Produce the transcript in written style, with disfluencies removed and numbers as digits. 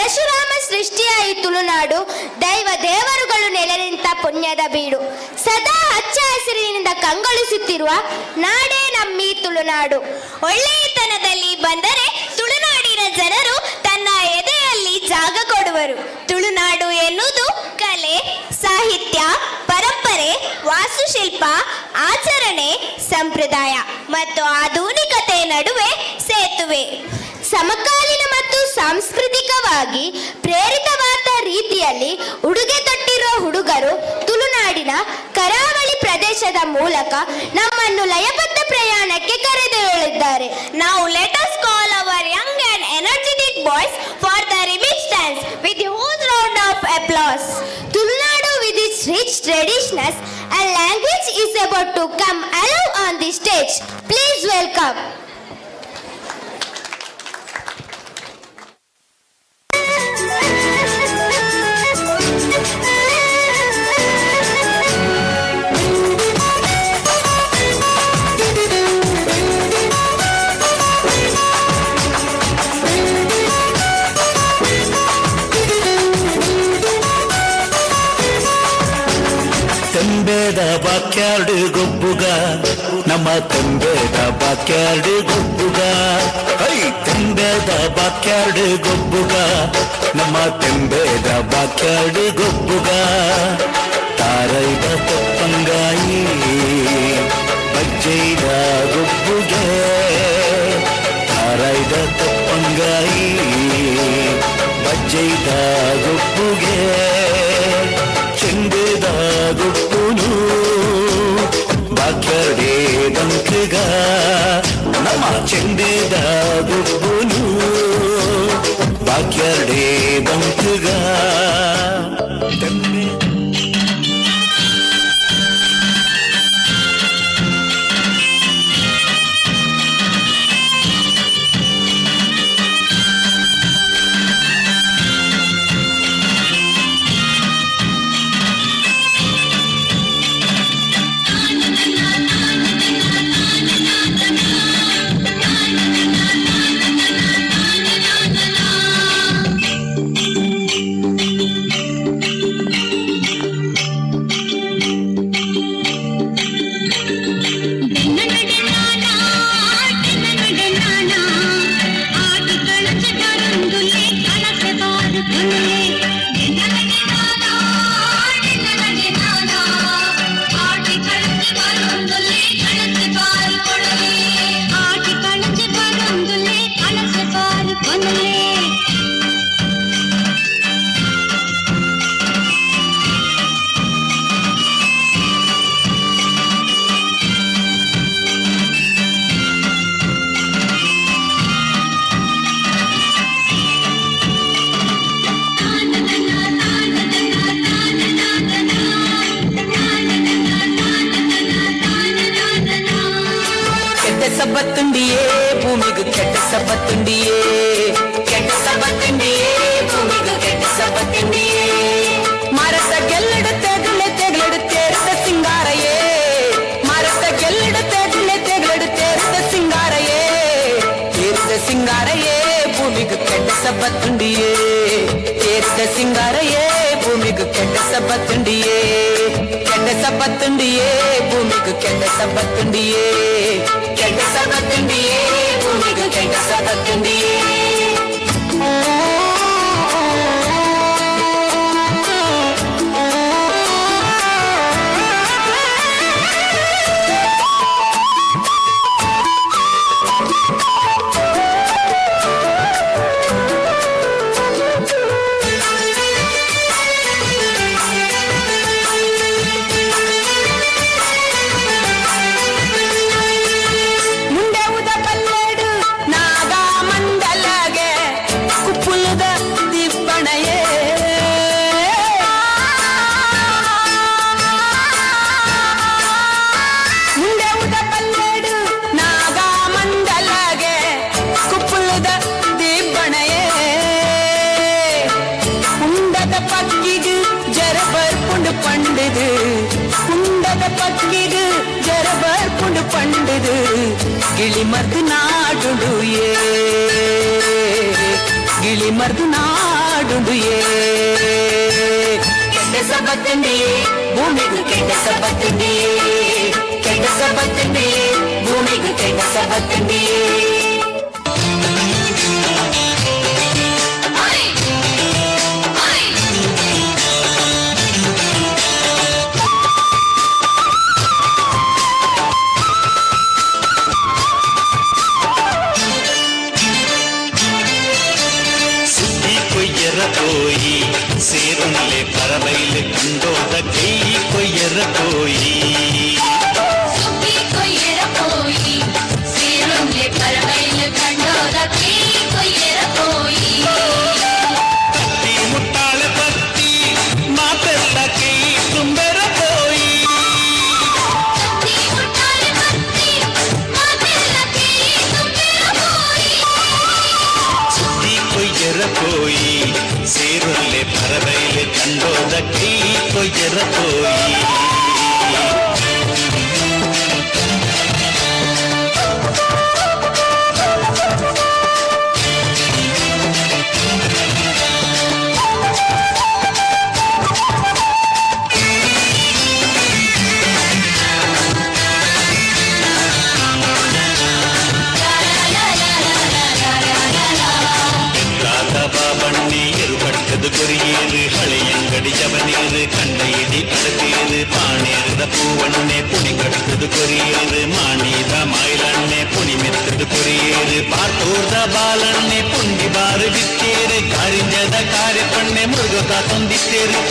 ಪರಶುರಾಮ ಸೃಷ್ಟಿಯ ಈ ತುಳುನಾಡು ದೈವ ದೇವರುಗಳು ನೆಲೆ ನಿಂತ ಪುಣ್ಯದ ಬೀಡು. ಸದಾ ಹಚ್ಚ ಹಸಿರಿನಿಂದ ಕಂಗೊಳಿಸುತ್ತಿರುವ ನಾಡೇ ನಮ್ಮಿ ತುಳುನಾಡು. ಒಳ್ಳೆಯತನದಲ್ಲಿ ಬಂದರೆ ತುಳುನಾಡಿನ ಜನರು ತನ್ನ ಎದೆಯಲ್ಲಿ ಜಾಗ ಕೊಡುವರು. ತುಳುನಾಡು ಎನ್ನುವುದು ಕಲೆ, ಸಾಹಿತ್ಯ, ಪರಂಪರೆ, ವಾಸ್ತುಶಿಲ್ಪ, ಆಚರಣೆ, ಸಂಪ್ರದಾಯ ಮತ್ತು ಆಧುನಿಕತೆ ನಡುವೆ ಸೇತುವೆ. ಸಮಕಾಲೀನ ಮತ್ತು ಸಾಂಸ್ಕೃತಿಕವಾಗಿ ಪ್ರೇರಿತವಾದ ರೀತಿಯಲ್ಲಿ ಉಡುಗೆ ತೊಟ್ಟಿರುವ ಹುಡುಗರು ತುಳುನಾಡಿನ ಕರಾವಳಿ ಪ್ರದೇಶದ ಮೂಲಕ ನಮ್ಮನ್ನು ಲಯಬದ್ಧ ಪ್ರಯಾಣಕ್ಕೆ ಕರೆದೊಯ್ಯಲಿದ್ದಾರೆ. Now let us call our young and energetic boys for the remix dance with a huge round of applause. Tulunadu with its rich traditions and language is about to come alive on the stage. Please welcome. ತಂಬೆದ backyard ಗೊಬ್ಬುಗ ನಮ್ಮ ತಂಬೆದ backyard ಗೊಬ್ಬುಗ. Hi ತಂಬೆದ backyard ಗೊಬ್ಬುಗ ನಮ್ಮ ತಂಬೆದ backyard ಗೊಬ್ಬುಗ. ತಾರೈದ ತಪ್ಪಂಗಾಯಿ ಬಜ್ಜೈದ ಗೊಬ್ಬುಗೆ. ತಾರೈದ ತಪ್ಪಂಗಾಯಿ ಬಜ್ಜೈದ ಗೊಬ್ಬುಗೆ. ಚೆಂಡೆದ ಗುಪ್ಪುನು ಬಾಕ್ಯಾರ್ಡೆ ದಂಕಗ ನಮ್ಮ ಚೆಂಡೆದ ಗುಪ್ಪುನು ಬಾಕ್ಯಾರ್ಡೆ ದಂಕಗ. ಸಬ್ಬತ್ತುಂಡಿಯೇ ಭೂಮಿಗೂ ಕೆಟ್ಟ ಸಬ್ಬತ್ತುಂಡಿಯೇ. ಕೆಟ್ಟ ಸಬ್ಬತ್ತುಂಡಿಯೇ ಭೂಮಿಗೂ ಕೆಟ್ಟ ಸಬ್ಬತ್ತುಂಡಿಯೇ. ಮರತ ಗೆಲ್ಲಡು ತೆಗಳೆ ತೆಗಲಡು ತೇರ್ದ ಸಿಂಗಾರಯೇ. ಮರತ ಗೆಲ್ಲಡು ತೆಗಳೆ ತೆಗಲಡು ತೇರ್ದ ಸಿಂಗಾರಯೇ. ತೇರ್ದ ಸಿಂಗಾರಯೇ ಭೂಮಿಗೂ ಕೆಟ್ಟ ಸಬ್ಬತ್ತುಂಡಿಯೇ. ತೇರ್ದ ಸಿಂಗಾರಯೇ ಭೂಮಿಗೂ ಕೆಟ್ಟ ಸಬ್ಬತ್ತುಂಡಿಯೇ. ಕೆಟ್ಟ ಸಬ್ಬತ್ತುಂಡಿಯೇ ಭೂಮಿಗೂ ಕೆಟ್ಟ ಸಬ್ಬತ್ತುಂಡಿಯೇ. ಕೆಟ್ಟ ಸಬ್ಬತ್ತುಂಡಿಯೇ ಭೂಮಿಗೂ ಕೆಟ್ಟ ಸಬ್ಬತ್ತುಂಡಿಯೇ. ಪಕ್ಕಿದು ಜರ ಬರ್ಪುಂಡು ಪಂಡಿದು ಗಿಳಿ ಮರ್ದು ನಾಡುಡು ಗಿಳಿ ಮರ್ದು ನಾಡು ಮಾಡುಂದುಯೇ ಕೆಂಡ ಸಬತ್ತಂಡಿಯೇ ಭೂಮಿಗೂ ಕೆಂಡ ಸಬತ್ತಂಡಿಯೇ ಕೆಂಡ ಸಬತ್ತಂಡಿಯೇ ಭೂಮಿಗೂ ಕೆಂಡ ಸಬತ್ತಂಡಿಯೇ போய் சேருங்களே பறவையில் கண்டோத கை கொய்யற போய் கத்தி முட்டாள பத்தி மாப்பெல்ல கை கும்பெற போய் சுத்தி கொய்யற போய் சேருள்ளே பறவையிலே கண்டோத கை கொய்யற போய் பட்டது கொரியேறு ಹಳೆಯಂಗಡಿ ಜವನೇರು ಕಣ್ಣೈದಿ ಅಳತೇರು ಪಾಣೇರದ பூவண்ணே புனி கடுத்தது கொரியேறு மாணித மாயிலண்ணே புனி மெத்தது கொரியேறு பார்த்தோர்ದ ಬಾಲಣ್ಣೆ ಪುಂಡಿ ಬಾರು ಬಿತ್ತೇರು ಕಾರಿಂಜದ ಕಾರ್ಯ ಪಣ್ಣೆ ಮುರುಗತ ತಂದಿತ್ತೇರು